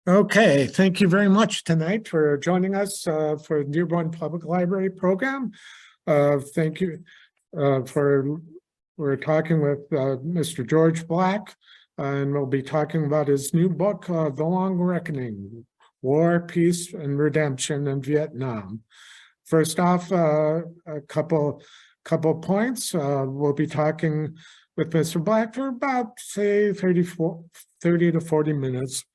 Okay, thank you very much tonight for joining us for the Dearborn Public Library program. Thank you we're talking with Mr. George Black, and we'll be talking about his new book, The Long Reckoning, War, Peace, and Redemption in Vietnam. First off, a couple points. We'll be talking with Mr. Black for about, say, 30 to 40 minutes.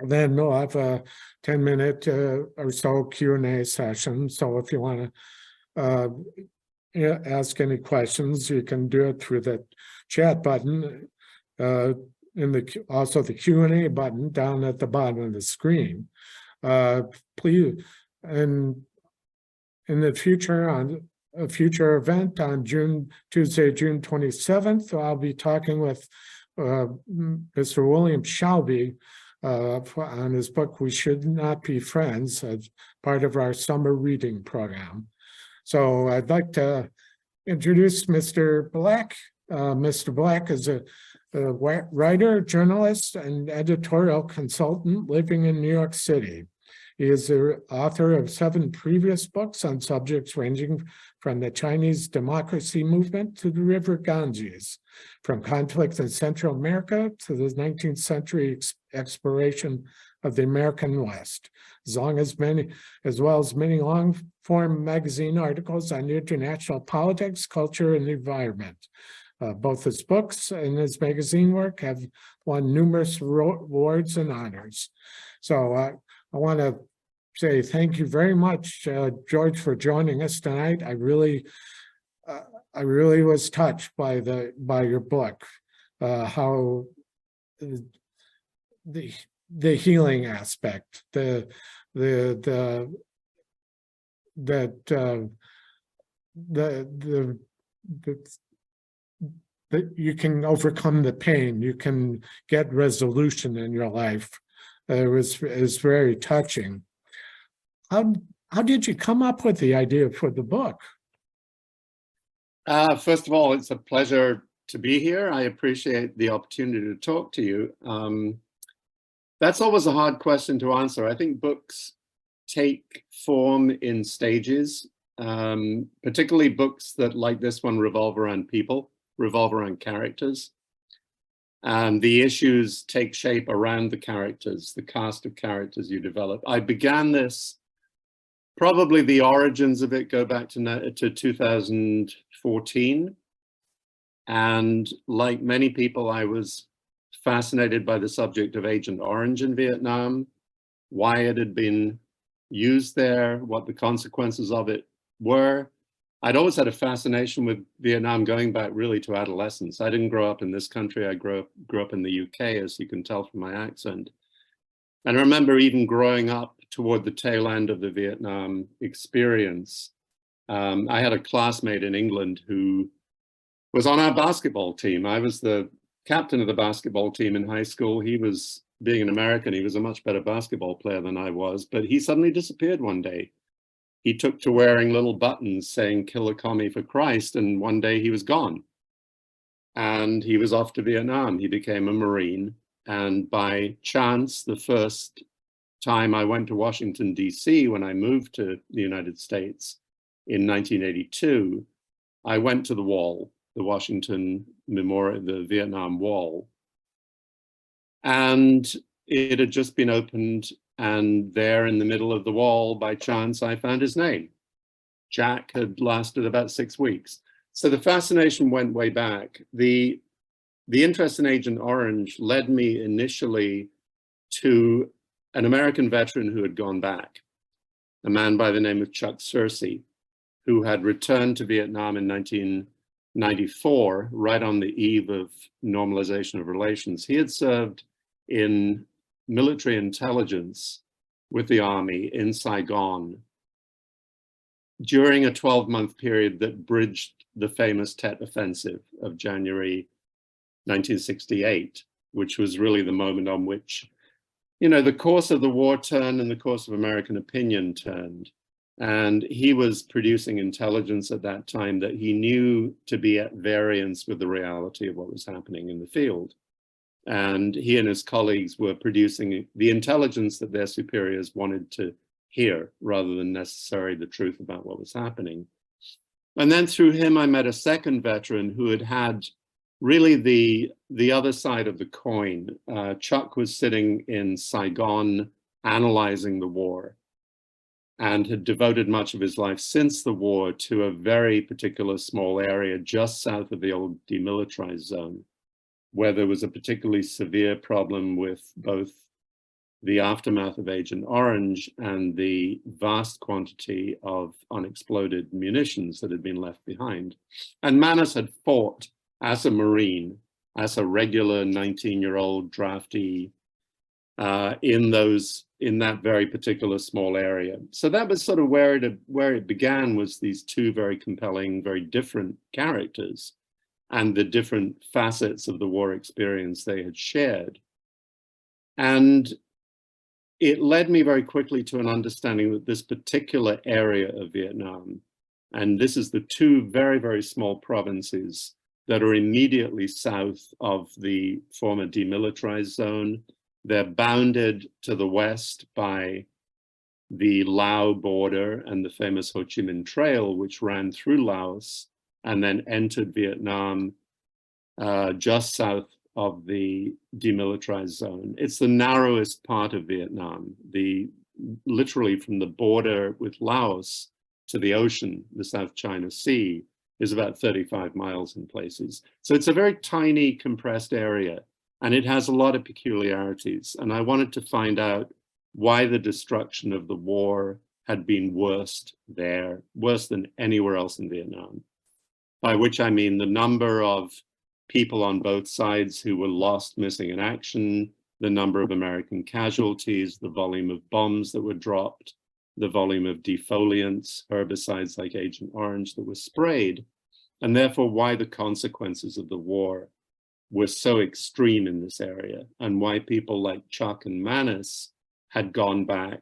Then we'll have a 10-minute or so Q&A session. So if you want to ask any questions, you can do it through the chat button, also the Q&A button down at the bottom of the screen. Please, and in the future, on a future event on Tuesday, June 27th, I'll be talking with Mr. William Shelby on his book, We Should Not Be Friends, as part of our summer reading program. So I'd like to introduce Mr. Black. Mr. Black is a writer, journalist, and editorial consultant living in New York City. He is the author of 7 previous books on subjects ranging from the Chinese democracy movement to the River Ganges, from conflict in Central America to the 19th century exploration of the American West, as well as many long-form magazine articles on international politics, culture, and the environment. Both his books and his magazine work have won numerous awards and honors. So I want to say thank you very much, George, for joining us tonight. I really was touched by your book, how the healing aspect, that you can overcome the pain, you can get resolution in your life. It was very touching. How did you come up with the idea for the book? First of all, it's a pleasure to be here. I appreciate the opportunity to talk to you. That's always a hard question to answer. I think books take form in stages, particularly books that, like this one, revolve around people, revolve around characters. And the issues take shape around the characters, the cast of characters you develop. I began this, probably the origins of it go back to 2014. And like many people, I was fascinated by the subject of Agent Orange in Vietnam, why it had been used there, what the consequences of it were. I'd always had a fascination with Vietnam going back really to adolescence. I didn't grow up in this country. I grew up in the UK, as you can tell from my accent. And I remember even growing up toward the tail end of the Vietnam experience. I had a classmate in England who was on our basketball team. I was the captain of the basketball team in high school. He was, being an American, he was a much better basketball player than I was, but he suddenly disappeared one day. He took to wearing little buttons saying, "Kill a commie for Christ," and one day he was gone. And he was off to Vietnam. He became a Marine. And by chance, the first time I went to Washington, D.C., when I moved to the United States in 1982, I went to the wall, the Washington Memorial, the Vietnam Wall. And it had just been opened, and there in the middle of the wall, by chance, I found his name. Jack had lasted about 6 weeks. So the fascination went way back. The interest in Agent Orange led me initially to an American veteran who had gone back, a man by the name of Chuck Searcy, who had returned to Vietnam in 1994, right on the eve of normalization of relations. He had served in military intelligence with the army in Saigon during a 12-month period that bridged the famous Tet Offensive of January 1968, which was really the moment on which, you know, the course of the war turned and the course of American opinion turned. And he was producing intelligence at that time that he knew to be at variance with the reality of what was happening in the field. And he and his colleagues were producing the intelligence that their superiors wanted to hear rather than necessarily the truth about what was happening. And then through him, I met a second veteran who had really the other side of the coin. Chuck was sitting in Saigon analyzing the war and had devoted much of his life since the war to a very particular small area just south of the old demilitarized zone, where there was a particularly severe problem with both the aftermath of Agent Orange and the vast quantity of unexploded munitions that had been left behind. And Manus had fought as a Marine, as a regular 19-year-old draftee in that very particular small area. So that was sort of where it began, was these two very compelling, very different characters and the different facets of the war experience they had shared. And it led me very quickly to an understanding that this particular area of Vietnam, and this is the two very, very small provinces that are immediately south of the former demilitarized zone. They're bounded to the west by the Lao border and the famous Ho Chi Minh Trail, which ran through Laos and then entered Vietnam just south of the demilitarized zone. It's the narrowest part of Vietnam, literally from the border with Laos to the ocean, the South China Sea, is about 35 miles in places. So it's a very tiny, compressed area, and it has a lot of peculiarities. And I wanted to find out why the destruction of the war had been worst there, worse than anywhere else in Vietnam. By which I mean the number of people on both sides who were lost, missing in action, the number of American casualties, the volume of bombs that were dropped, the volume of defoliants, herbicides like Agent Orange that were sprayed, and therefore why the consequences of the war were so extreme in this area, and why people like Chuck and Manus had gone back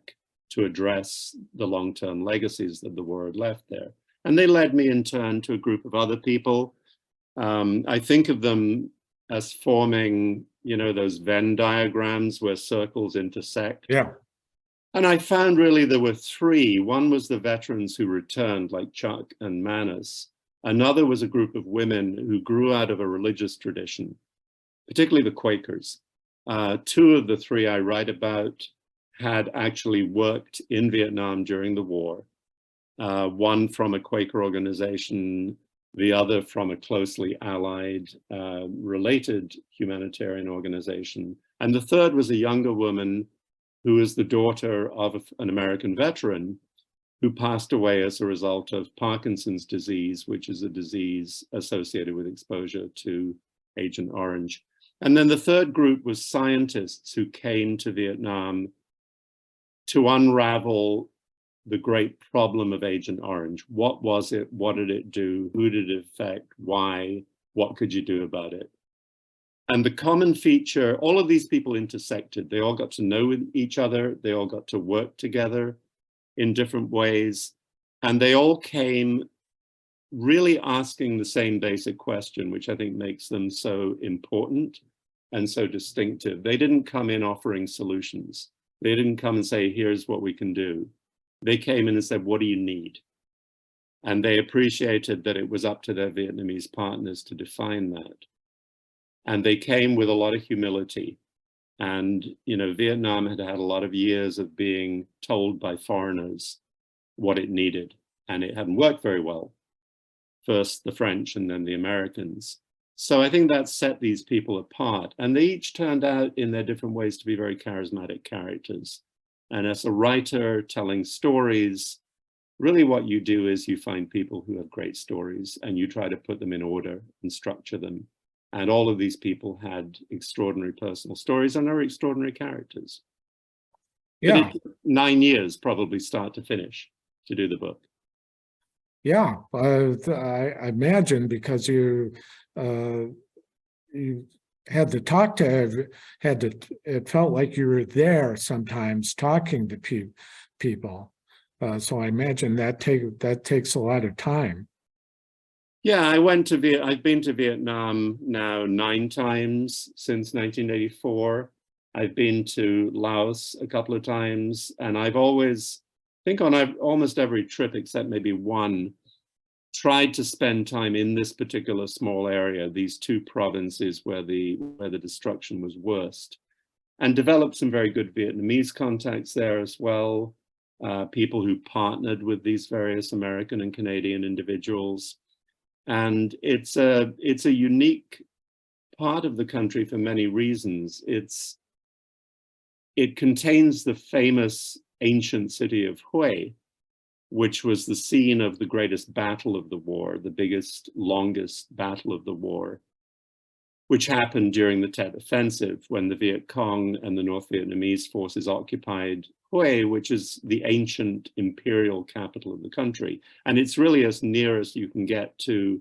to address the long-term legacies that the war had left there. And they led me in turn to a group of other people. I think of them as forming, those Venn diagrams where circles intersect. Yeah. And I found really there were three. One was the veterans who returned, like Chuck and Manus. Another was a group of women who grew out of a religious tradition, particularly the Quakers. Two of the three I write about had actually worked in Vietnam during the war. One from a Quaker organization, the other from a closely allied, related humanitarian organization. And the third was a younger woman who was the daughter of an American veteran who passed away as a result of Parkinson's disease, which is a disease associated with exposure to Agent Orange. And then the third group was scientists who came to Vietnam to unravel the great problem of Agent Orange. What was it? What did it do? Who did it affect? Why? What could you do about it? And the common feature, all of these people intersected. They all got to know each other. They all got to work together in different ways. And they all came really asking the same basic question, which I think makes them so important and so distinctive. They didn't come in offering solutions. They didn't come and say, here's what we can do. They came in and said, what do you need? And they appreciated that it was up to their Vietnamese partners to define that. And they came with a lot of humility. And, Vietnam had had a lot of years of being told by foreigners what it needed, and it hadn't worked very well. First the French and then the Americans. So I think that set these people apart. And they each turned out in their different ways to be very charismatic characters. And as a writer telling stories, really what you do is you find people who have great stories and you try to put them in order and structure them. And all of these people had extraordinary personal stories and are extraordinary characters. Yeah. But it took 9 years, probably start to finish, to do the book. Yeah, I imagine because you had to talk to, it felt like you were there sometimes talking to people. So I imagine that takes a lot of time. Yeah, I've been to Vietnam now 9 times since 1984. I've been to Laos a couple of times, and I've always, I think on almost every trip except maybe one, tried to spend time in this particular small area, these 2 provinces where the destruction was worst, and developed some very good Vietnamese contacts there as well. People who partnered with these various American and Canadian individuals. And it's a unique part of the country for many reasons. It contains the famous ancient city of Hue, which was the scene of the greatest battle of the war, the biggest, longest battle of the war, which happened during the Tet Offensive when the Viet Cong and the North Vietnamese forces occupied Hue, which is the ancient imperial capital of the country. And it's really as near as you can get to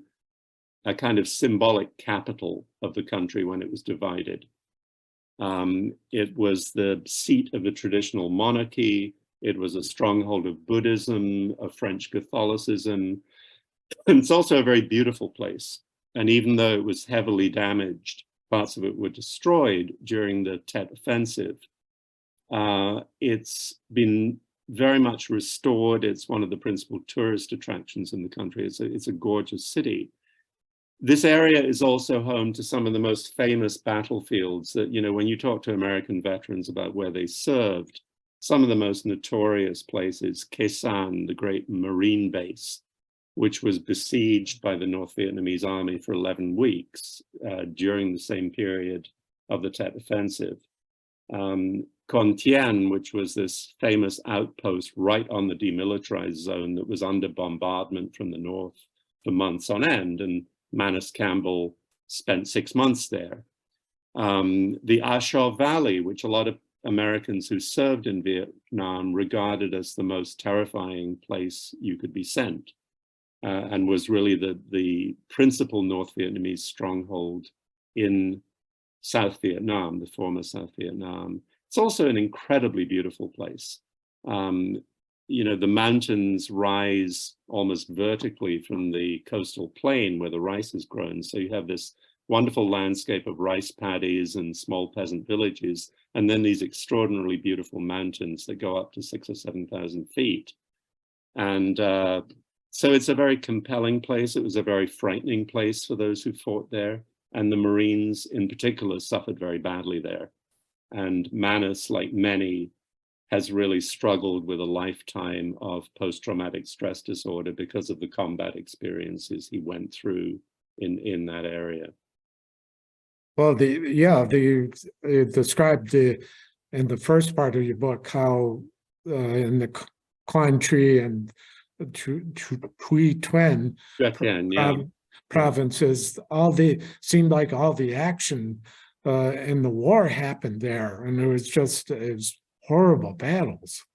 a kind of symbolic capital of the country when it was divided. It was the seat of the traditional monarchy. It was a stronghold of Buddhism, of French Catholicism. And it's also a very beautiful place. And even though it was heavily damaged, parts of it were destroyed during the Tet Offensive, it's been very much restored. It's one of the principal tourist attractions in the country. It's a gorgeous city. This area is also home to some of the most famous battlefields that, you know, when you talk to American veterans about where they served, some of the most notorious places, Khe Sanh, the great Marine base, which was besieged by the North Vietnamese army for 11 weeks during the same period of the Tet Offensive. Con Thien, which was this famous outpost right on the demilitarized zone that was under bombardment from the north for months on end, and Manus Campbell spent 6 months there. The A Shau Valley, which a lot of Americans who served in Vietnam regarded as the most terrifying place you could be sent, and was really the principal North Vietnamese stronghold in South Vietnam, the former South Vietnam. It's also an incredibly beautiful place. You know, the mountains rise almost vertically from the coastal plain where the rice is grown. So you have this wonderful landscape of rice paddies and small peasant villages, and then these extraordinarily beautiful mountains that go up to 6,000 or 7,000 feet. And so it's a very compelling place. It was a very frightening place for those who fought there. And the Marines in particular suffered very badly there. And Manus, like many, has really struggled with a lifetime of post-traumatic stress disorder because of the combat experiences he went through in that area. Well, you described in the first part of your book how in the Quan Tri and Thuy Truyen provinces, seemed like all the action in the war happened there, and it was horrible battles.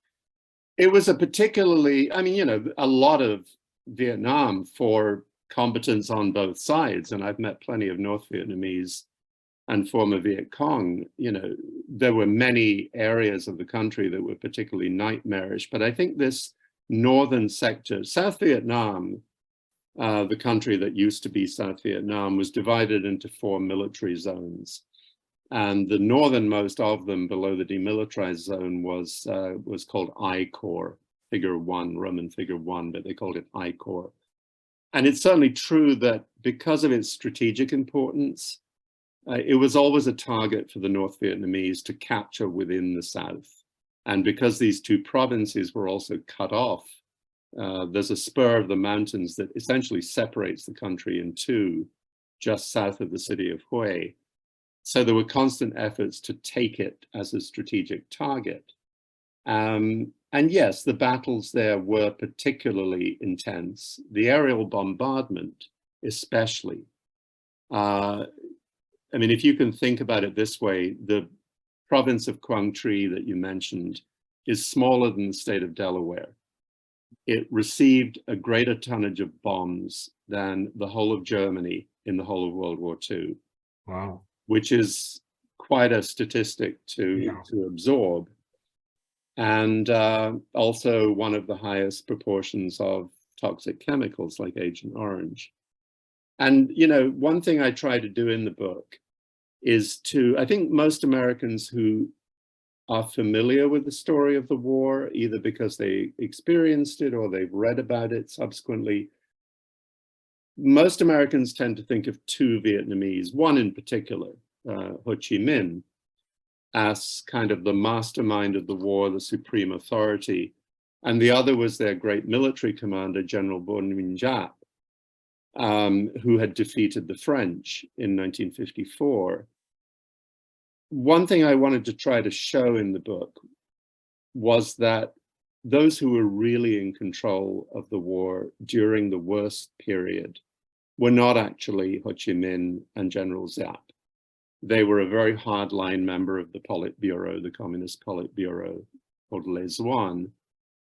It was a particularly, I mean, you know, a lot of Vietnam for combatants on both sides, and I've met plenty of North Vietnamese and former Viet Cong. You know, there were many areas of the country that were particularly nightmarish, but I think this northern sector, South Vietnam, the country that used to be South Vietnam, was divided into 4 military zones. And the northernmost of them, below the demilitarized zone, was called I Corps, figure 1, Roman figure 1, but they called it I Corps. And it's certainly true that because of its strategic importance, it was always a target for the North Vietnamese to capture within the South. And because these 2 provinces were also cut off, there's a spur of the mountains that essentially separates the country in 2, just south of the city of Hue. So there were constant efforts to take it as a strategic target. And yes, the battles there were particularly intense. The aerial bombardment, especially. I mean, if you can think about it this way, the province of Quang Tri that you mentioned is smaller than the state of Delaware. It received a greater tonnage of bombs than the whole of Germany in the whole of World War II. Wow. Which is quite a statistic to absorb. And also one of the highest proportions of toxic chemicals like Agent Orange. And, you know, one thing I try to do in the book is to, I think most Americans who are familiar with the story of the war, either because they experienced it or they've read about it subsequently, most Americans tend to think of two Vietnamese, one in particular, Ho Chi Minh, as kind of the mastermind of the war, the supreme authority. And the other was their great military commander, General Bo Minh Giap, who had defeated the French in 1954. One thing I wanted to try to show in the book was that those who were really in control of the war during the worst period were not actually Ho Chi Minh and General Giap. They were a very hardline member of the Politburo, the Communist Politburo, called Le Duan,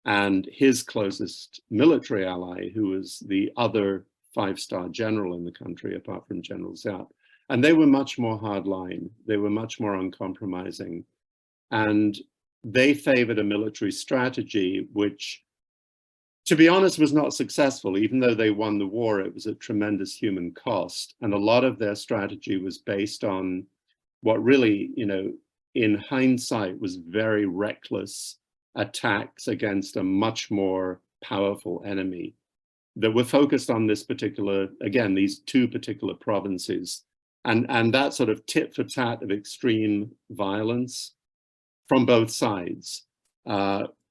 and his closest military ally, who was the other five-star general in the country, apart from General Giap. And they were much more hardline. They were much more uncompromising. And they favored a military strategy, which, to be honest, was not successful. Even though they won the war, it was at tremendous human cost. And a lot of their strategy was based on what really, you know, in hindsight was very reckless attacks against a much more powerful enemy that were focused on this particular, again, these two particular provinces. And that sort of tit for tat of extreme violence from both sides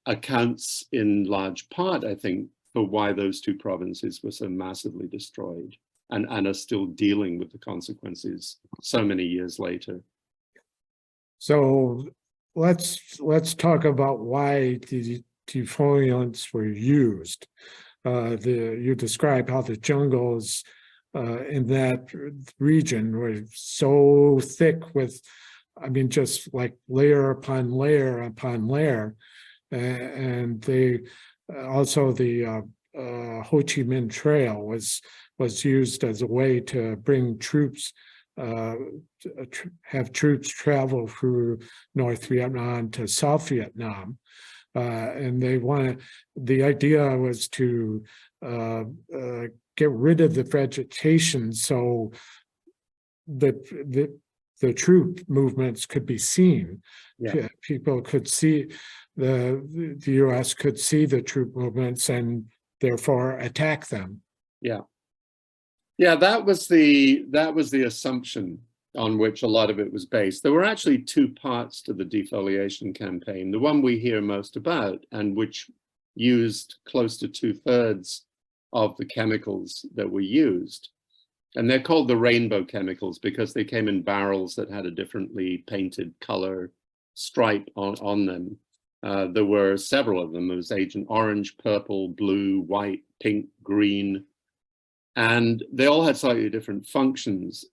accounts in large part, I think, for why those two provinces were so massively destroyed and are still dealing with the consequences so many years later. So let's talk about why the defoliants were used. You describe how the jungles in that region were so thick with, I mean, just like layer upon layer upon layer. And they also the Ho Chi Minh Trail was used as a way to bring troops, have troops travel through North Vietnam to South Vietnam. And the idea was to get rid of the vegetation so that the troop movements could be seen. Yeah. People could see, the US could see the troop movements and therefore attack them. Yeah. Yeah, that was the assumption on which a lot of it was based. There were actually two parts to the defoliation campaign. The one we hear most about, and which used close to 2/3 of the chemicals that were used. And they're called the rainbow chemicals because they came in barrels that had a differently painted color stripe on them. There were several of them. There was Agent Orange, purple, blue, white, pink, green, and they all had slightly different functions.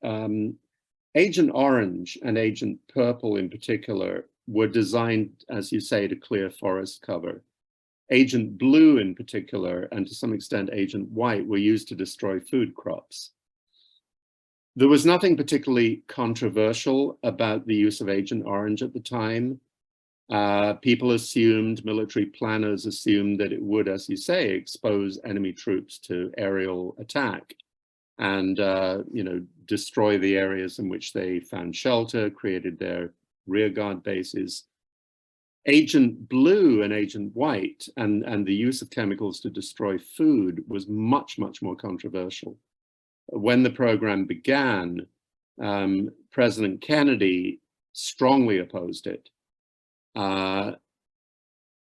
Agent Orange and Agent Purple in particular were designed, as you say, to clear forest cover. Agent Blue in particular, and to some extent Agent White, were used to destroy food crops. There was nothing particularly controversial about the use of Agent Orange at the time. People assumed, military planners assumed that it would, as you say, expose enemy troops to aerial attack and you know, destroy the areas in which they found shelter, created their rearguard bases. Agent Blue and Agent White and the use of chemicals to destroy food was much, much more controversial. When the program began, President Kennedy strongly opposed it.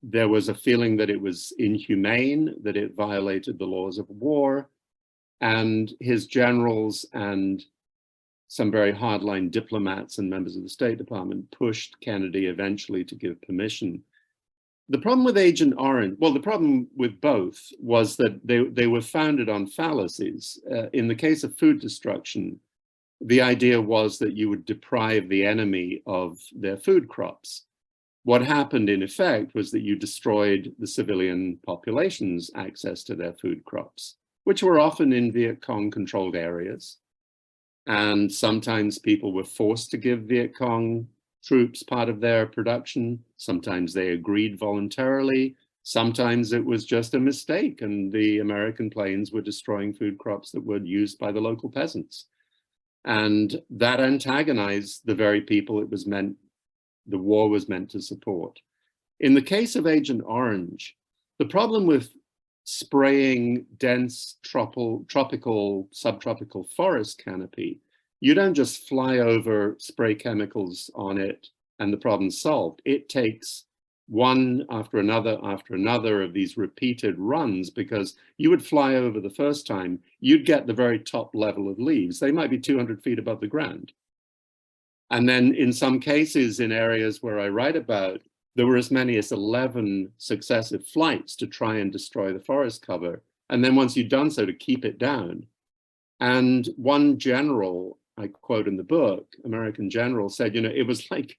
There was a feeling that it was inhumane, that it violated the laws of war, and his generals and some very hardline diplomats and members of the State Department pushed Kennedy eventually to give permission. The problem with Agent Orange, well, the problem with both was that they were founded on fallacies. In the case of food destruction, the idea was that you would deprive the enemy of their food crops. What happened in effect was that you destroyed the civilian population's access to their food crops, which were often in Viet Cong controlled areas. And sometimes people were forced to give Viet Cong troops part of their production. Sometimes they agreed voluntarily. Sometimes it was just a mistake and the American planes were destroying food crops that were used by the local peasants. And that antagonized the very people it was meant, the war was meant to support. In the case of Agent Orange, the problem with spraying dense tropical, subtropical forest canopy, you don't just fly over, spray chemicals on it, and the problem's solved. It takes one after another of these repeated runs, because you would fly over the first time, you'd get the very top level of leaves. They might be 200 feet above the ground. And then in some cases, in areas where I write about, there were as many as 11 successive flights to try and destroy the forest cover. And then once you'd done so, to keep it down. And one general, I quote in the book, American general, said, you know, it was like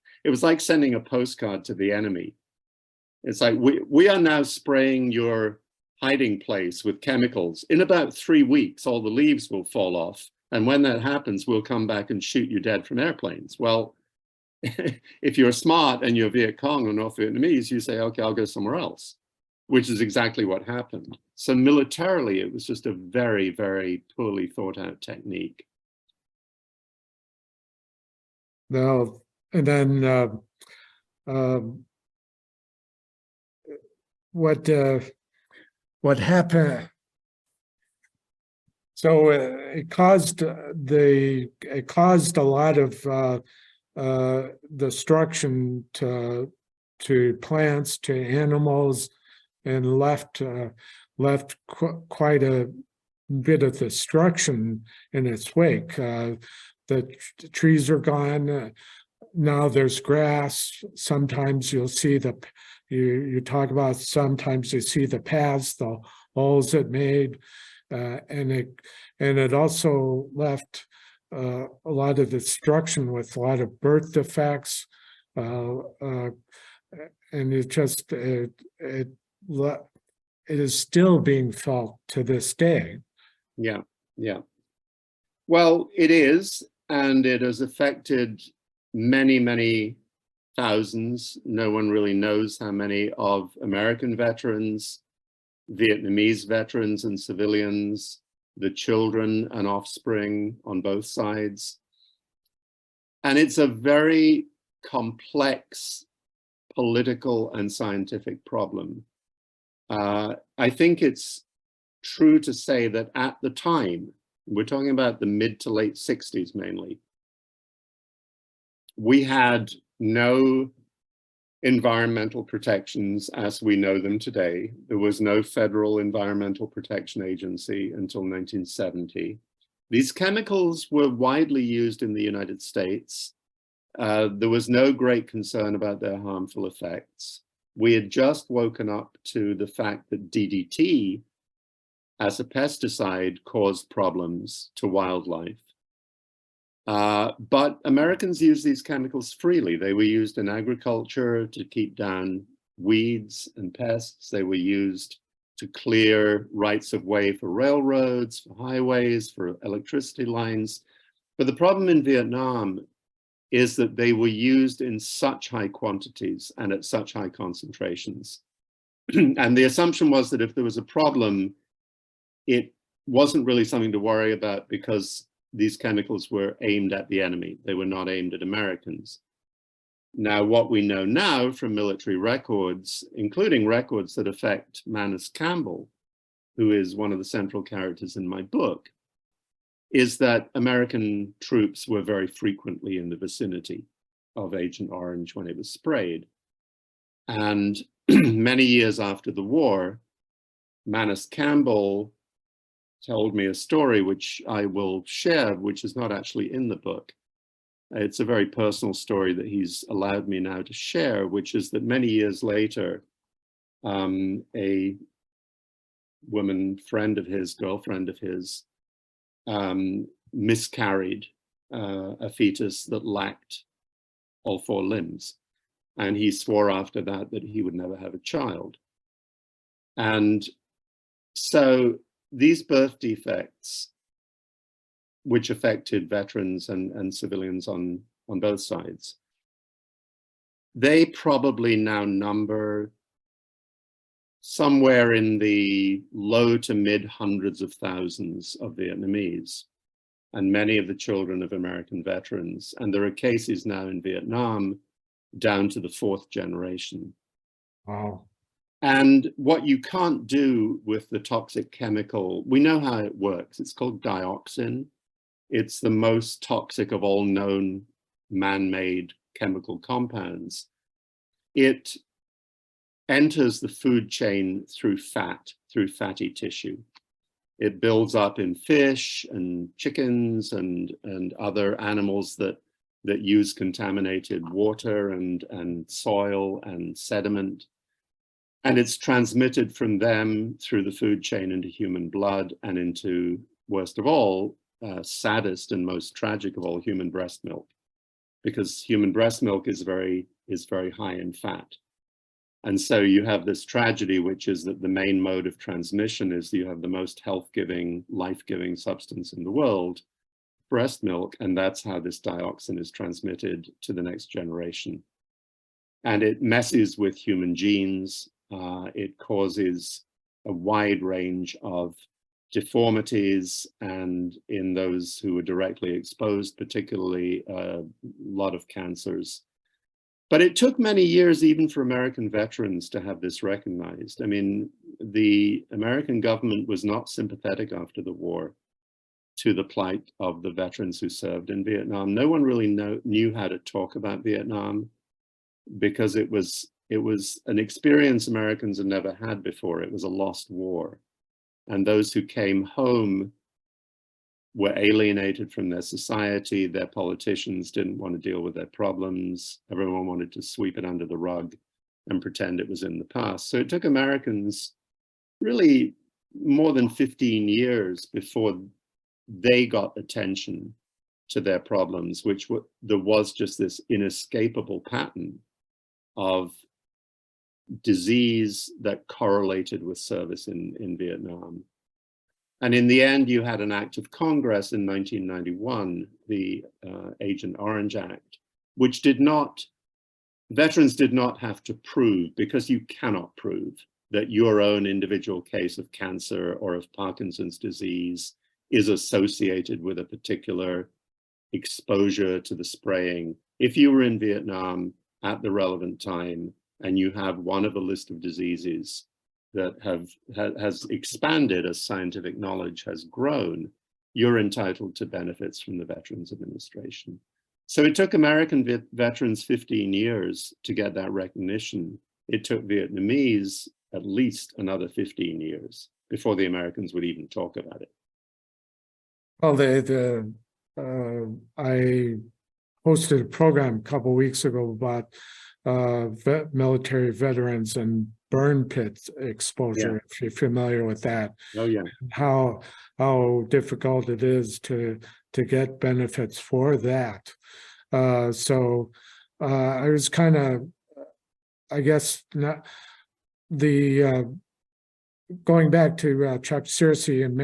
sending a postcard to the enemy. It's like, we are now spraying your hiding place with chemicals. In about 3 weeks, all the leaves will fall off. And when that happens, we'll come back and shoot you dead from airplanes. Well, if you're smart and you're Viet Cong or North Vietnamese, you say, okay, I'll go somewhere else, which is exactly what happened. So militarily, it was just a very, very poorly thought out technique. Now, and then what happened? So it caused a lot of destruction to plants, to animals, and left quite a bit of destruction in its wake. The trees are gone. Now there's grass. Sometimes you'll see you talk about, sometimes you see the paths, the holes it made, and it also left a lot of destruction with a lot of birth defects, and it is still being felt to this day. Yeah, yeah. Well, it is, and it has affected many, many thousands. No one really knows how many of American veterans, Vietnamese veterans and civilians, the children and offspring on both sides. And it's a very complex political and scientific problem. I think it's true to say that at the time, we're talking about the mid to late 60s mainly, we had no environmental protections as we know them today. There was no federal environmental protection agency until 1970. These chemicals were widely used in the United States. There was no great concern about their harmful effects. We had just woken up to the fact that DDT as a pesticide caused problems to wildlife. But Americans used these chemicals freely. They were used in agriculture to keep down weeds and pests. They were used to clear rights of way for railroads, for highways, for electricity lines. But the problem in Vietnam is that they were used in such high quantities and at such high concentrations. And the assumption was that if there was a problem, it wasn't really something to worry about because these chemicals were aimed at the enemy. They were not aimed at Americans. Now, what we know now from military records, including records that affect Manus Campbell, who is one of the central characters in my book, is that American troops were very frequently in the vicinity of Agent Orange when it was sprayed. And many years after the war, Manus Campbell told me a story which I will share, which is not actually in the book. It's a very personal story that he's allowed me now to share, which is that many years later, a woman friend of his, girlfriend of his, miscarried a fetus that lacked all 4 limbs. And he swore after that that he would never have a child. And so these birth defects, which affected veterans and civilians on both sides, they probably now number somewhere in the low to mid hundreds of thousands of Vietnamese, and many of the children of American veterans. And there are cases now in Vietnam down to the 4th generation. Wow. And what you can't do with the toxic chemical, we know how it works. It's called dioxin. It's the most toxic of all known man-made chemical compounds. It enters the food chain through fat, through fatty tissue. It builds up in fish and chickens and other animals that use contaminated water and soil and sediment. And it's transmitted from them through the food chain into human blood and into, worst of all, saddest and most tragic of all, human breast milk, because human breast milk is very high in fat. And so you have this tragedy, which is that the main mode of transmission is you have the most health-giving, life-giving substance in the world, breast milk, and that's how this dioxin is transmitted to the next generation. And it messes with human genes. It causes a wide range of deformities, and in those who are directly exposed, particularly a lot of cancers. But it took many years even for American veterans to have this recognized. I mean, the American government was not sympathetic after the war to the plight of the veterans who served in Vietnam. No one really knew how to talk about Vietnam because it was an experience Americans had never had before. It was a lost war. And those who came home were alienated from their society. Their politicians didn't want to deal with their problems. Everyone wanted to sweep it under the rug and pretend it was in the past. So it took Americans really more than 15 years before they got attention to their problems, there was just this inescapable pattern of disease that correlated with service in Vietnam. And in the end, you had an act of Congress in 1991, the Agent Orange Act, which veterans did not have to prove, because you cannot prove that your own individual case of cancer or of Parkinson's disease is associated with a particular exposure to the spraying. If you were in Vietnam at the relevant time and you have one of a list of diseases that has expanded as scientific knowledge has grown, you're entitled to benefits from the Veterans Administration. So it took American veterans 15 years to get that recognition. It took Vietnamese at least another 15 years before the Americans would even talk about it. Well, I hosted a program a couple of weeks ago about military veterans and burn pit exposure, if you're familiar with that. Oh yeah. How difficult it is to get benefits for that. So I was kind of, I guess, not the going back to Chuck Searcy and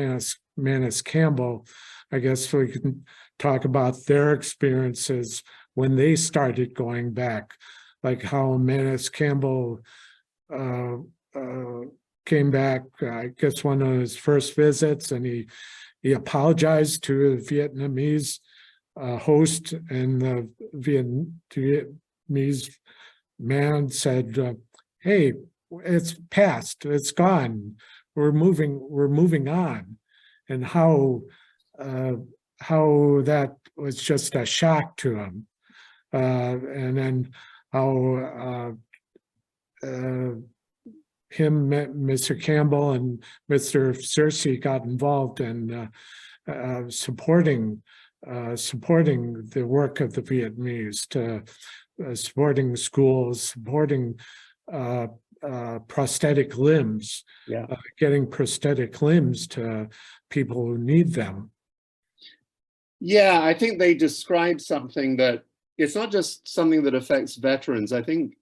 Manus Campbell. I guess we can talk about their experiences when they started going back, like how Manus Campbell came back, I guess, one of his first visits, and he apologized to the Vietnamese host, and the Vietnamese man said, "Hey, it's past, it's gone. We're moving on," and how that was just a shock to him, and then how Mr. Campbell and Mr. Searcy got involved in supporting the work of the Vietnamese, supporting schools, supporting prosthetic limbs, getting prosthetic limbs to people who need them. Yeah, I think they describe something that it's not just something that affects veterans. I think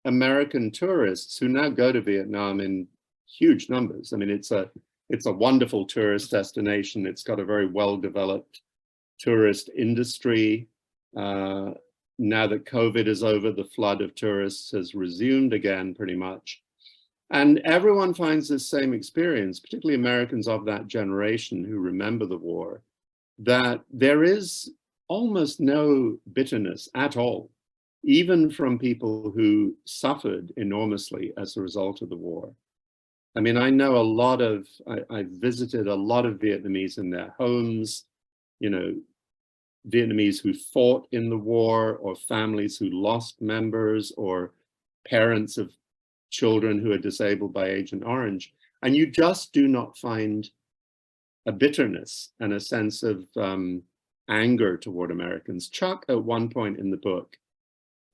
American tourists who now go to Vietnam in huge numbers. I mean, it's a wonderful tourist destination. It's got a very well-developed tourist industry. Now that COVID is over, the flood of tourists has resumed again, pretty much. And everyone finds this same experience, particularly Americans of that generation who remember the war, that there is almost no bitterness at all, even from people who suffered enormously as a result of the war. I mean, I know I visited a lot of Vietnamese in their homes, you know, Vietnamese who fought in the war, or families who lost members, or parents of children who are disabled by Agent Orange. And you just do not find a bitterness and a sense of anger toward Americans. Chuck, at one point in the book,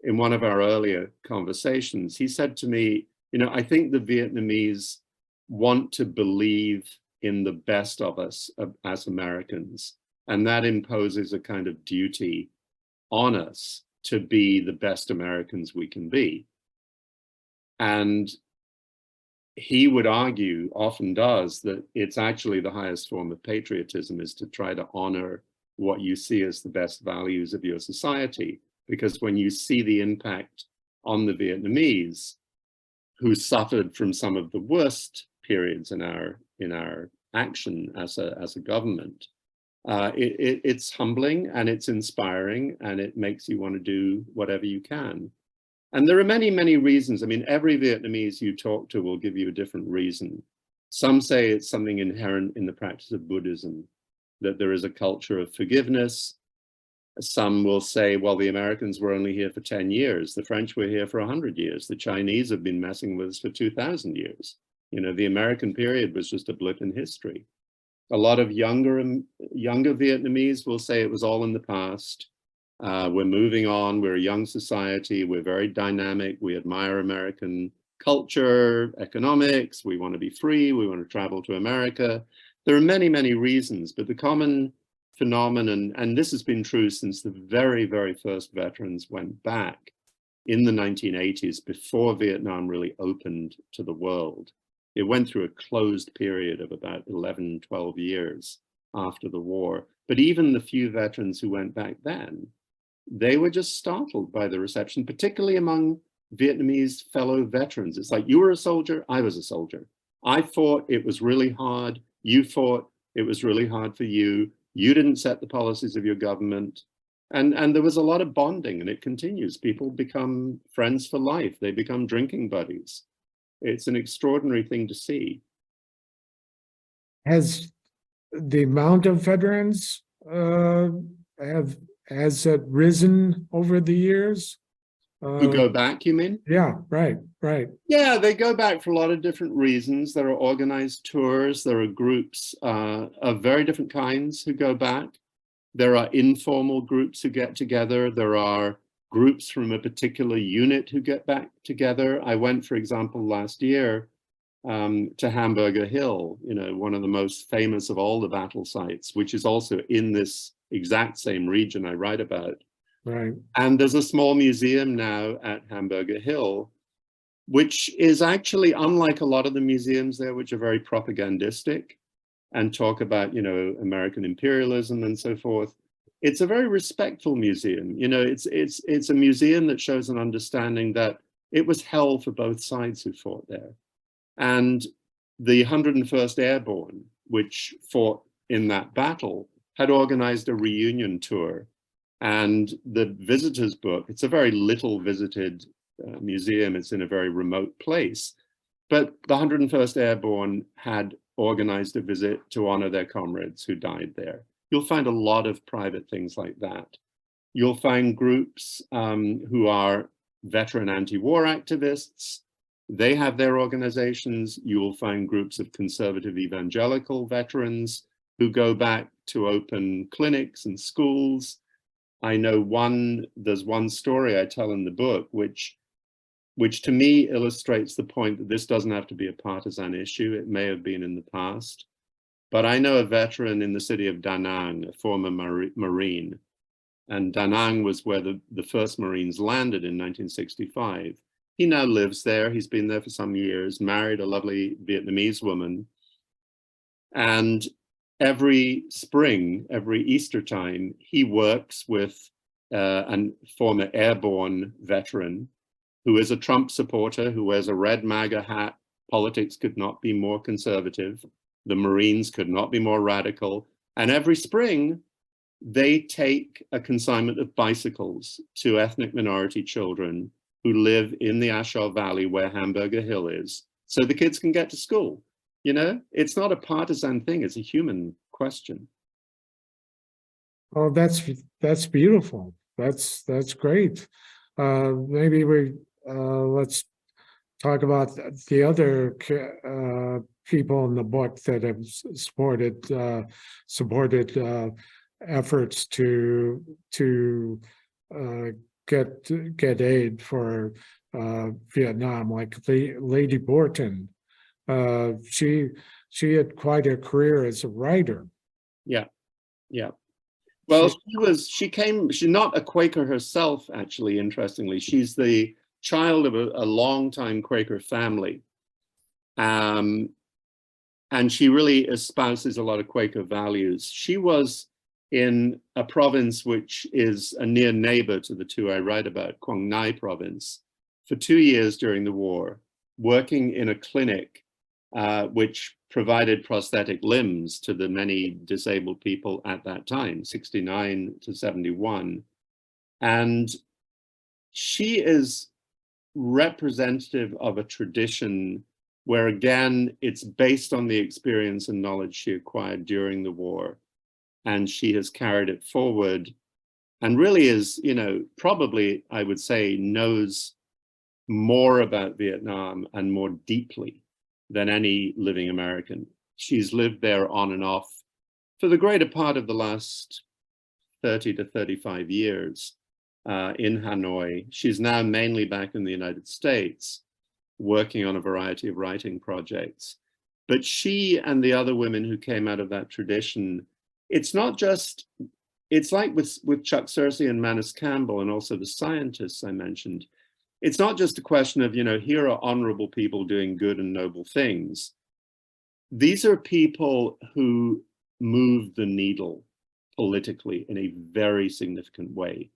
in one of our earlier conversations, he said to me, you know, I think the Vietnamese want to believe in the best of us as Americans, and that imposes a kind of duty on us to be the best Americans we can be. And he would argue, often does, that it's actually the highest form of patriotism is to try to honor what you see as the best values of your society. Because when you see the impact on the Vietnamese, who suffered from some of the worst periods in our action as a government, it's humbling and it's inspiring, and it makes you want to do whatever you can. And there are many, many reasons. I mean, every Vietnamese you talk to will give you a different reason. Some say it's something inherent in the practice of Buddhism, that there is a culture of forgiveness. Some will say, well, the Americans were only here for 10 years. The French were here for 100 years. The Chinese have been messing with us for 2,000 years. You know, the American period was just a blip in history. A lot of younger Vietnamese will say it was all in the past. We're moving on, we're a young society, we're very dynamic, we admire American culture, economics, we want to be free, we want to travel to America. There are many, many reasons, but the common phenomenon, and this has been true since the very, very first veterans went back in the 1980s, before Vietnam really opened to the world. It went through a closed period of about 11, 12 years after the war. But even the few veterans who went back then, they were just startled by the reception, particularly among Vietnamese fellow veterans. It's like, you were a soldier, I was a soldier. I fought, it was really hard. You fought, it was really hard for you. You didn't set the policies of your government. And there was a lot of bonding, and it continues. People become friends for life. They become drinking buddies. It's an extraordinary thing to see. Has the amount of veterans has it risen over the years? Who go back, you mean? Yeah, right. Yeah, they go back for a lot of different reasons. There are organized tours. There are groups of very different kinds who go back. There are informal groups who get together. There are groups from a particular unit who get back together. I went, for example, last year to Hamburger Hill, you know, one of the most famous of all the battle sites, which is also in this exact same region I write about. Right. And there's a small museum now at Hamburger Hill, which is actually unlike a lot of the museums there, which are very propagandistic and talk about, you know, American imperialism and so forth. It's a very respectful museum. You know, it's a museum that shows an understanding that it was hell for both sides who fought there. And the 101st Airborne, which fought in that battle, had organized a reunion tour. And the visitor's book, it's a very little visited museum. It's in a very remote place. But the 101st Airborne had organized a visit to honor their comrades who died there. You'll find a lot of private things like that. You'll find groups who are veteran anti-war activists. They have their organizations. You will find groups of conservative evangelical veterans who go back to open clinics and schools. I know there's one story I tell in the book, which to me illustrates the point that this doesn't have to be a partisan issue. It may have been in the past. But I know a veteran in the city of Da Nang, a former Marine, and Da Nang was where the first Marines landed in 1965. He now lives there. He's been there for some years, married a lovely Vietnamese woman. And every spring, every Easter time, he works with a former airborne veteran who is a Trump supporter, who wears a red MAGA hat, Politics could not be more conservative. The Marines could not be more radical. And every spring, they take a consignment of bicycles to ethnic minority children who live in the Ashaw Valley where Hamburger Hill is, so the kids can get to school. You know, it's not a partisan thing, it's a human question. Oh, that's beautiful. That's great. Maybe let's talk about the other people in the book that have supported efforts to get aid for Vietnam, like Lady Borton. She had quite a career as a writer. Yeah, yeah. Well, she's not a Quaker herself, actually, interestingly. She's the child of a longtime Quaker family. And she really espouses a lot of Quaker values. She was in a province which is a near neighbor to the two I write about, Quang Ngai province, for 2 years during the war, working in a clinic which provided prosthetic limbs to the many disabled people at that time, 69 to 71. And she is representative of a tradition where, again, it's based on the experience and knowledge she acquired during the war. And she has carried it forward and really is, you know, probably, I would say, knows more about Vietnam and more deeply than any living American. She's lived there on and off for the greater part of the last 30 to 35 years in Hanoi. She's now mainly back in the United States, working on a variety of writing projects. But she and the other women who came out of that tradition, it's not just, it's like with Chuck Searcy and Manus Campbell and also the scientists I mentioned, it's not just a question of, you know, here are honorable people doing good and noble things. These are people who move the needle politically in a very significant way.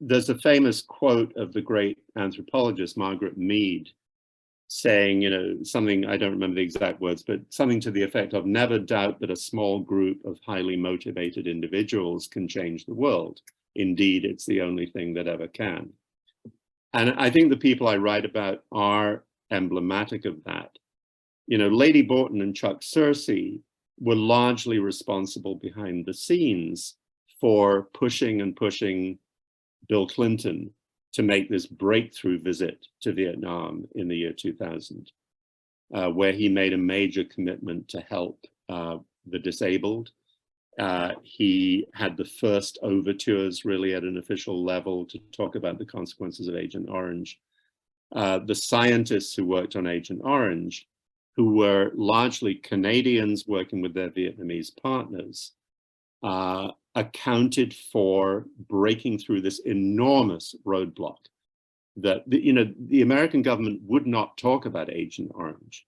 There's a famous quote of the great anthropologist Margaret Mead saying, you know, something, I don't remember the exact words, but something to the effect of, never doubt that a small group of highly motivated individuals can change the world. Indeed, it's the only thing that ever can. And I think the people I write about are emblematic of that. You know, Lady Borton and Chuck Searcy were largely responsible behind the scenes for pushing Bill Clinton to make this breakthrough visit to Vietnam in the year 2000, where he made a major commitment to help the disabled. He had the first overtures really at an official level to talk about the consequences of Agent Orange. The scientists who worked on Agent Orange, who were largely Canadians working with their Vietnamese partners, accounted for breaking through this enormous roadblock that the American government would not talk about Agent Orange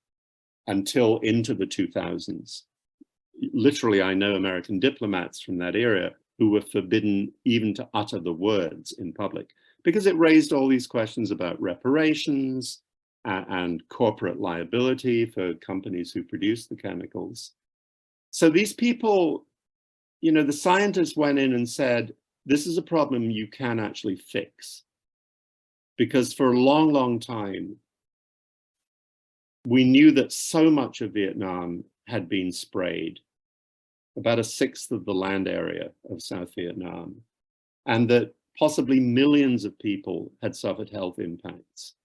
until into the 2000s. Literally, I know American diplomats from that era who were forbidden even to utter the words in public because it raised all these questions about reparations and corporate liability for companies who produce the chemicals. So these people, you know, the scientists went in and said, this is a problem you can actually fix. Because for a long, long time, we knew that so much of Vietnam had been sprayed, about 1/6 of the land area of South Vietnam, and that possibly millions of people had suffered health impacts.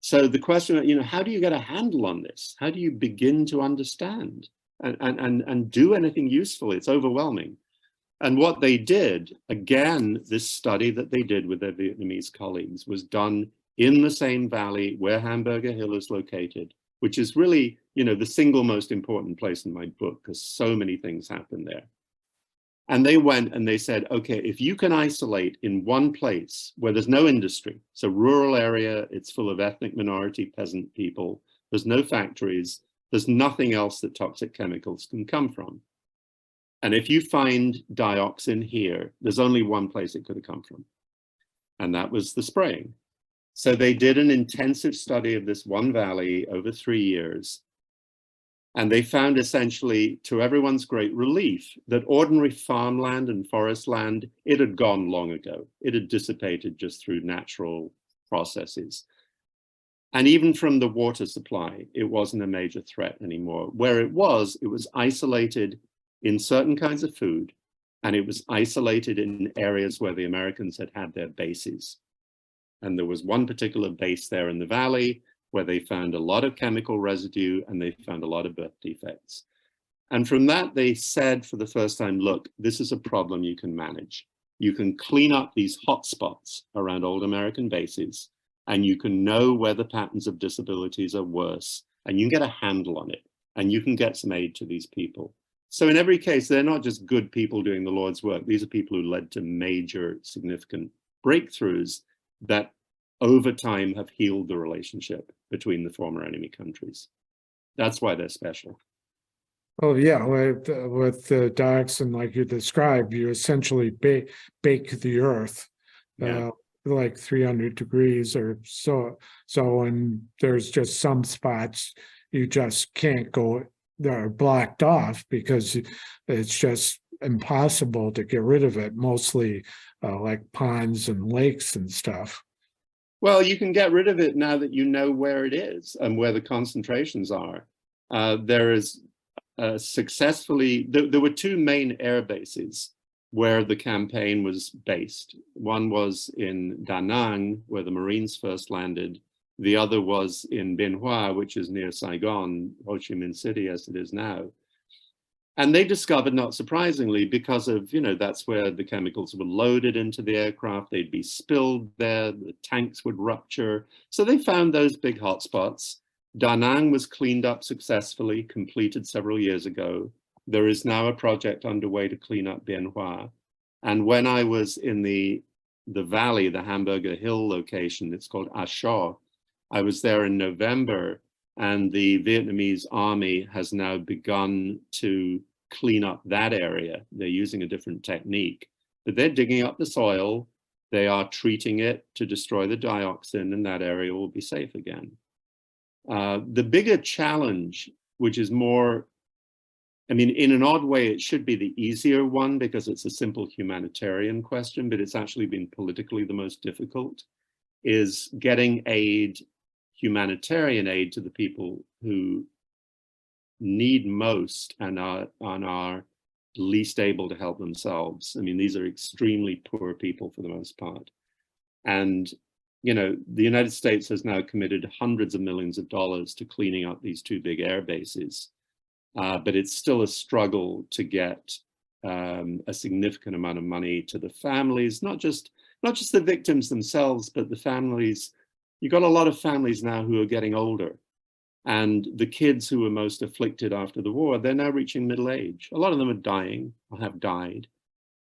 So the question, you know, how do you get a handle on this? How do you begin to understand and do anything useful? It's overwhelming. And what they did, again, this study that they did with their Vietnamese colleagues was done in the same valley where Hamburger Hill is located, which is really, you know, the single most important place in my book because so many things happen there. And they went and they said, okay, if you can isolate in one place where there's no industry, so rural area, it's full of ethnic minority peasant people, there's no factories, there's nothing else that toxic chemicals can come from. And if you find dioxin here, there's only one place it could have come from. And that was the spraying. So they did an intensive study of this one valley over 3 years. And they found essentially, to everyone's great relief, that ordinary farmland and forest land, it had gone long ago. It had dissipated just through natural processes. And even from the water supply, it wasn't a major threat anymore. Where it was isolated in certain kinds of food, and it was isolated in areas where the Americans had had their bases. And there was one particular base there in the valley where they found a lot of chemical residue and they found a lot of birth defects. And from that, they said for the first time, look, this is a problem you can manage. You can clean up these hot spots around old American bases, and you can know where the patterns of disabilities are worse, and you can get a handle on it, and you can get some aid to these people. So in every case, they're not just good people doing the Lord's work. These are people who led to major significant breakthroughs that over time have healed the relationship between the former enemy countries. That's why they're special. Oh yeah, with the dioxin, like you described, you essentially bake the earth, Yeah. like 300 degrees or so. So, and there's just some spots you just can't go, they're blocked off because it's just impossible to get rid of it, mostly like ponds and lakes and stuff. Well, you can get rid of it now that you know where it is and where the concentrations are. There is there were two main air bases where the campaign was based. One was in Da Nang, where the Marines first landed. The other was in Bien Hoa, which is near Saigon, Ho Chi Minh City as it is now. And they discovered, not surprisingly, because of, that's where the chemicals were loaded into the aircraft, they'd be spilled there, the tanks would rupture. So they found those big hotspots. Da Nang was cleaned up successfully, completed several years ago. There is now a project underway to clean up Bien Hoa. And when I was in the valley, the Hamburger Hill location, it's called A Chau, I was there in November, and the Vietnamese army has now begun to clean up that area. They're using a different technique, but they're digging up the soil. They are treating it to destroy the dioxin, and that area will be safe again. The bigger challenge, which is more, in an odd way, it should be the easier one because it's a simple humanitarian question, but it's actually been politically the most difficult, is getting aid, humanitarian aid, to the people who need most and are least able to help themselves. These are extremely poor people for the most part. And, the United States has now committed hundreds of millions of dollars to cleaning up these two big air bases. But it's still a struggle to get a significant amount of money to the families, not just the victims themselves, but the families. You've got a lot of families now who are getting older, and the kids who were most afflicted after the war, they're now reaching middle age. A lot of them are dying or have died.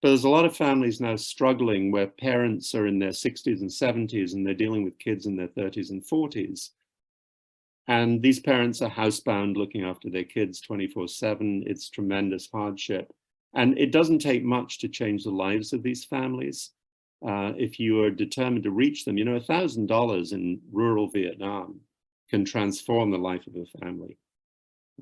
But there's a lot of families now struggling where parents are in their 60s and 70s and they're dealing with kids in their 30s and 40s. And these parents are housebound looking after their kids 24/7. It's tremendous hardship. And it doesn't take much to change the lives of these families. If you are determined to reach them, $1,000 in rural Vietnam can transform the life of a family.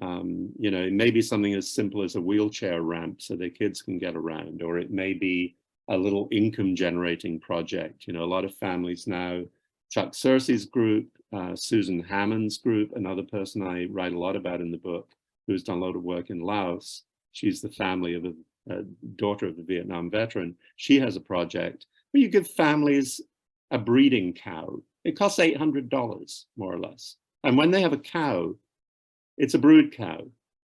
It may be something as simple as a wheelchair ramp so their kids can get around, or it may be a little income generating project. A lot of families now, Chuck Searcy's group, Susan Hammond's group, another person I write a lot about in the book, who's done a lot of work in Laos. She's the family of a daughter of a Vietnam veteran. She has a project where you give families a breeding cow. It costs $800, more or less. And when they have a cow, it's a brood cow.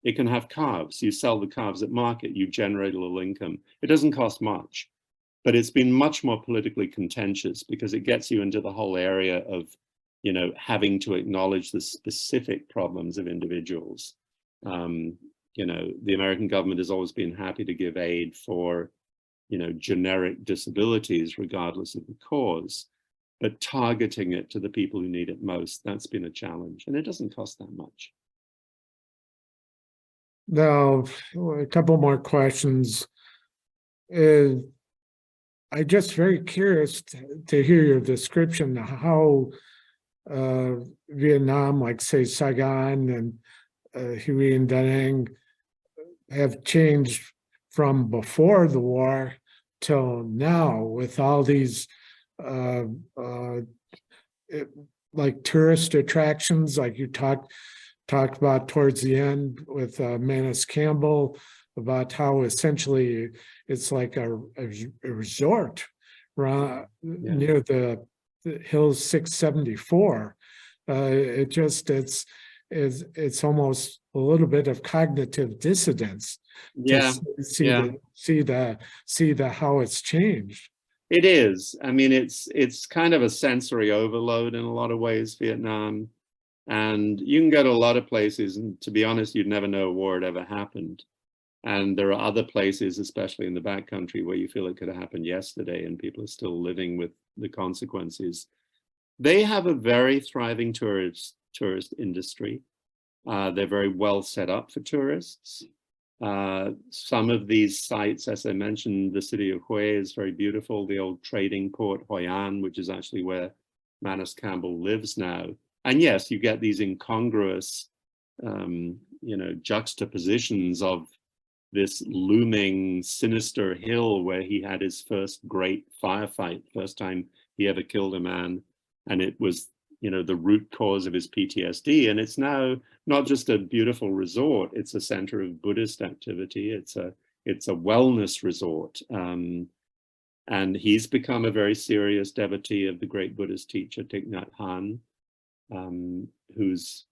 It can have calves. You sell the calves at market, you generate a little income. It doesn't cost much, but it's been much more politically contentious because it gets you into the whole area of, having to acknowledge the specific problems of individuals. The American government has always been happy to give aid for, generic disabilities, regardless of the cause, but targeting it to the people who need it most, that's been a challenge, and it doesn't cost that much. Now, a couple more questions. I'm just very curious to hear your description of how Vietnam, like say Saigon and Huey Da Nang, have changed from before the war till now with all these uh, uh, like tourist attractions, like you talked about towards the end with Manus Campbell, about how essentially it's like a resort near the Hills 674. It's almost a little bit of cognitive dissonance Yeah, to yeah. see the how it's changed. It is. I mean, it's kind of a sensory overload in a lot of ways, Vietnam. And you can go to a lot of places, and to be honest, you'd never know a war had ever happened. And there are other places, especially in the backcountry, where you feel it could have happened yesterday and people are still living with the consequences. They have a very thriving tourist industry. They're very well set up for tourists. Some of these sites, as I mentioned, the city of Hue is very beautiful. The old trading port, Hoi An, which is actually where Manus Campbell lives now. And yes, you get these incongruous, juxtapositions of this looming sinister hill where he had his first great firefight, first time he ever killed a man. And it was, the root cause of his PTSD. And it's now not just a beautiful resort, it's a center of Buddhist activity. It's a wellness resort. And he's become a very serious devotee of the great Buddhist teacher, Thich Nhat Hanh, whose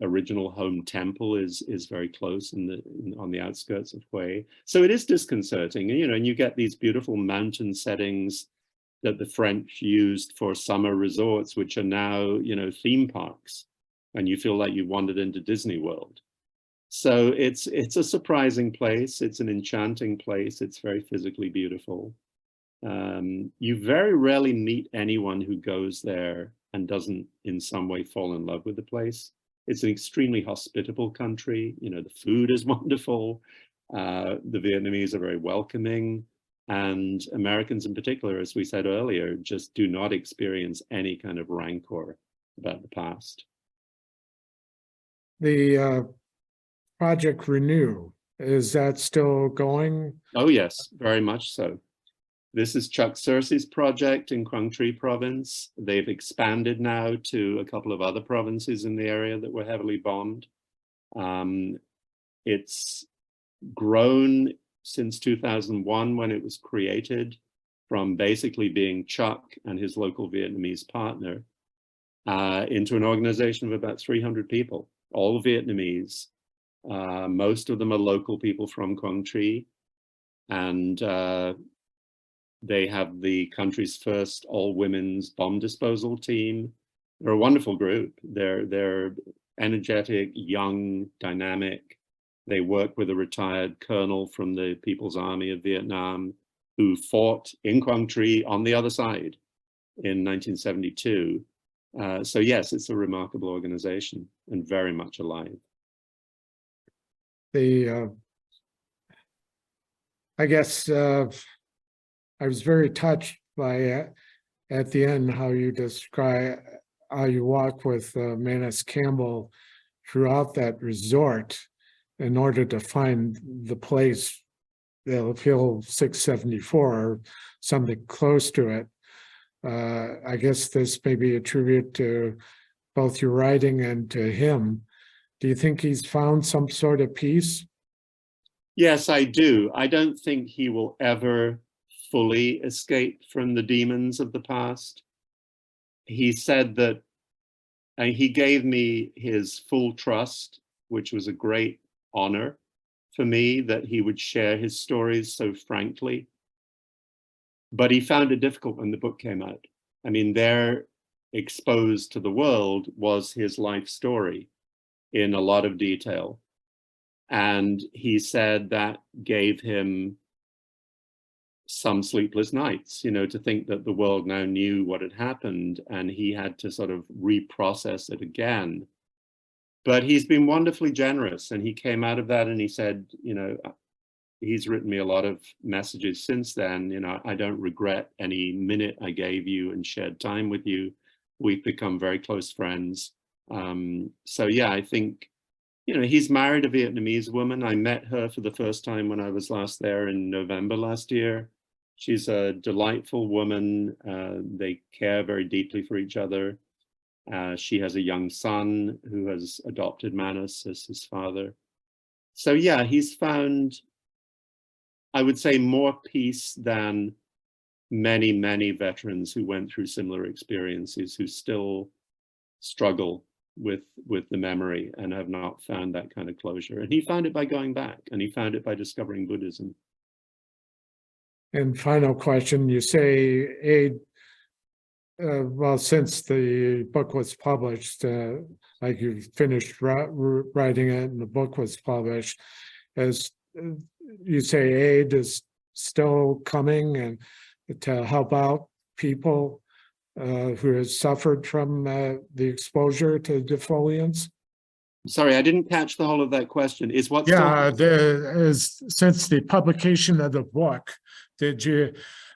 original home temple is very close on the outskirts of Hue. So it is disconcerting, and you get these beautiful mountain settings that the French used for summer resorts, which are now, theme parks, and you feel like you wandered into Disney World. So it's a surprising place. It's an enchanting place. It's very physically beautiful. You very rarely meet anyone who goes there and doesn't in some way fall in love with the place. It's an extremely hospitable country. The food is wonderful. The Vietnamese are very welcoming. And Americans in particular, as we said earlier, just do not experience any kind of rancor about the past. The Project Renew, is that still going? Oh, yes, very much so. This is Chuck Searcy's project in Quang Tri province. They've expanded now to a couple of other provinces in the area that were heavily bombed. It's grown since 2001 when it was created, from basically being Chuck and his local Vietnamese partner into an organization of about 300 people, all Vietnamese. Most of them are local people from Quang Tri, and they have the country's first all-women's bomb disposal team. They're a wonderful group. They're energetic, young, dynamic. They work with a retired colonel from the People's Army of Vietnam who fought in Quang Tri on the other side in 1972. So yes, it's a remarkable organization and very much alive. I guess I was very touched by at the end how you describe how you walk with Manus Campbell throughout that resort in order to find the place, the Hill 674 or something close to it. I guess this may be a tribute to both your writing and to him. Do you think he's found some sort of peace? Yes, I do. I don't think he will ever fully escape from the demons of the past. He said that, and he gave me his full trust, which was a great honor for me, that he would share his stories so frankly. But he found it difficult when the book came out. I mean, there, exposed to the world, was his life story in a lot of detail. And he said that gave him some sleepless nights, to think that the world now knew what had happened and he had to sort of reprocess it again. But he's been wonderfully generous, and he came out of that and he said, he's written me a lot of messages since then. You know, I don't regret any minute I gave you and shared time with you. We've become very close friends. So yeah, I think, you know, he's married a Vietnamese woman. I met her for the first time when I was last there in November last year. She's a delightful woman. They care very deeply for each other. She has a young son who has adopted Manus as his father. So yeah, he's found, I would say, more peace than many, many veterans who went through similar experiences, who still struggle with the memory and have not found that kind of closure. And he found it by going back, and he found it by discovering Buddhism. And final question, you say aid, well, since the book was published, like you finished writing it and the book was published, as you say, aid is still coming and to help out people who have suffered from the exposure to defoliants? Sorry, I didn't catch the whole of that question. Is what Yeah, still... since the publication of the book, did you,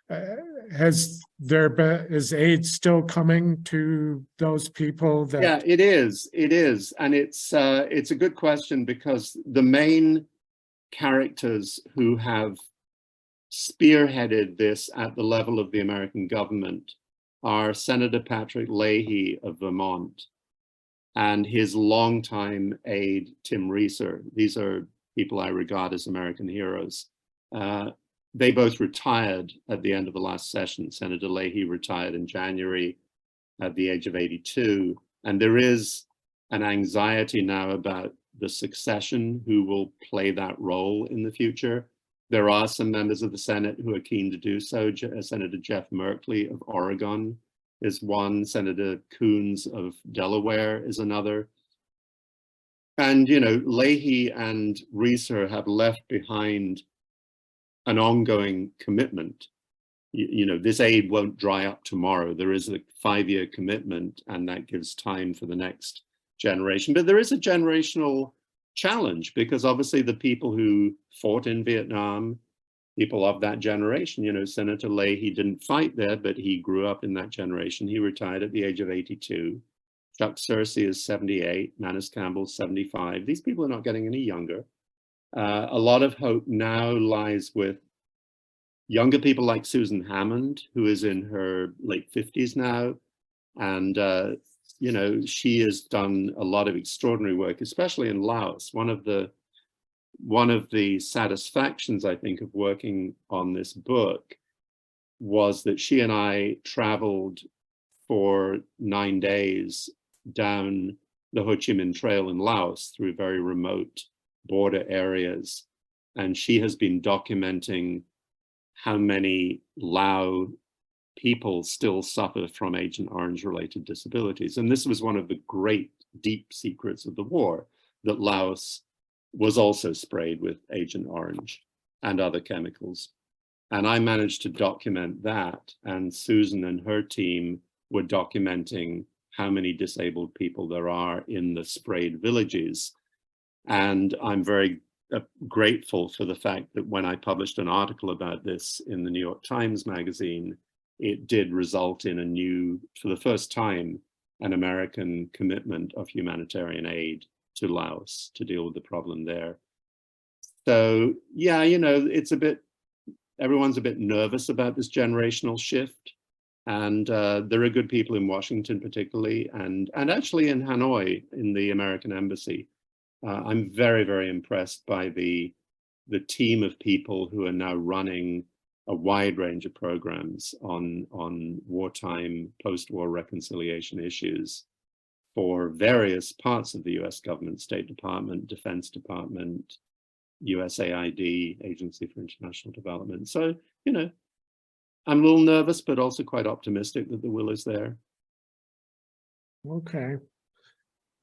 has there been, is aid still coming to those people that? Yeah, it is. It is. And it's a good question, because the main characters who have spearheaded this at the level of the American government are Senator Patrick Leahy of Vermont and his longtime aide, Tim Reeser. These are people I regard as American heroes. They both retired at the end of the last session. Senator Leahy retired in January at the age of 82. And there is an anxiety now about the succession, who will play that role in the future. There are some members of the Senate who are keen to do so. Senator Jeff Merkley of Oregon is one. Senator Coons of Delaware is another. And, you know, Leahy and Reeser have left behind an ongoing commitment. You know, this aid won't dry up tomorrow. There is a 5-year commitment, and that gives time for the next generation. But there is a generational challenge, because obviously the people who fought in Vietnam, people of that generation, you know, Senator Leahy didn't fight there, but he grew up in that generation. He retired at the age of 82. Chuck Searcy is 78, Manus Campbell 75. These people are not getting any younger. A lot of hope now lies with younger people like Susan Hammond, who is in her late 50s now. And, you know, she has done a lot of extraordinary work, especially in Laos. One of the satisfactions, I think, of working on this book was that she and I traveled for 9 days down the Ho Chi Minh Trail in Laos through very remote border areas. And she has been documenting how many Lao people still suffer from Agent Orange related disabilities. And this was one of the great deep secrets of the war, that Laos was also sprayed with Agent Orange and other chemicals. And I managed to document that, and Susan and her team were documenting how many disabled people there are in the sprayed villages. And I'm very grateful for the fact that when I published an article about this in the New York Times Magazine, it did result in a new, for the first time, an American commitment of humanitarian aid to Laos to deal with the problem there. So yeah, you know, it's a bit, everyone's a bit nervous about this generational shift. And there are good people in Washington particularly, and actually in Hanoi, in the American embassy. I'm very, very impressed by the team of people who are now running a wide range of programs on wartime, post-war reconciliation issues for various parts of the US government, State Department, Defense Department, USAID, Agency for International Development. So, you know, I'm a little nervous, but also quite optimistic that the will is there. Okay.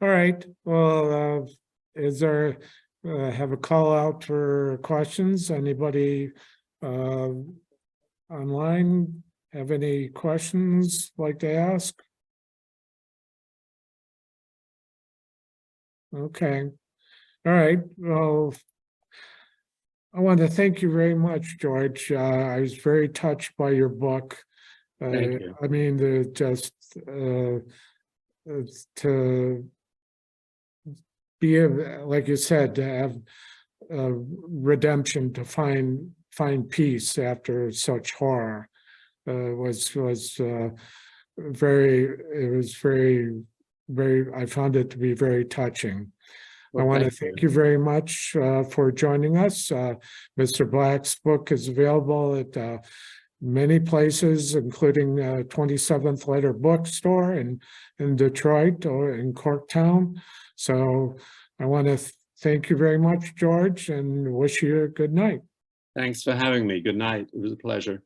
All right. Well, is there, have a call out for questions? Anybody online have any questions like to ask? Okay. All right. Well, I want to thank you very much, George. I was very touched by your book. Thank you. I mean, to be, like you said, to have redemption, to find peace after such horror was very, it was very, I found it to be very touching. I Well, want to thank you. thank you very much for joining us. Mr. Black's book is available at many places, including 27th Letter Bookstore in Detroit or in Corktown. So I want to thank you very much, George, and wish you a good night. Thanks for having me. Good night. It was a pleasure.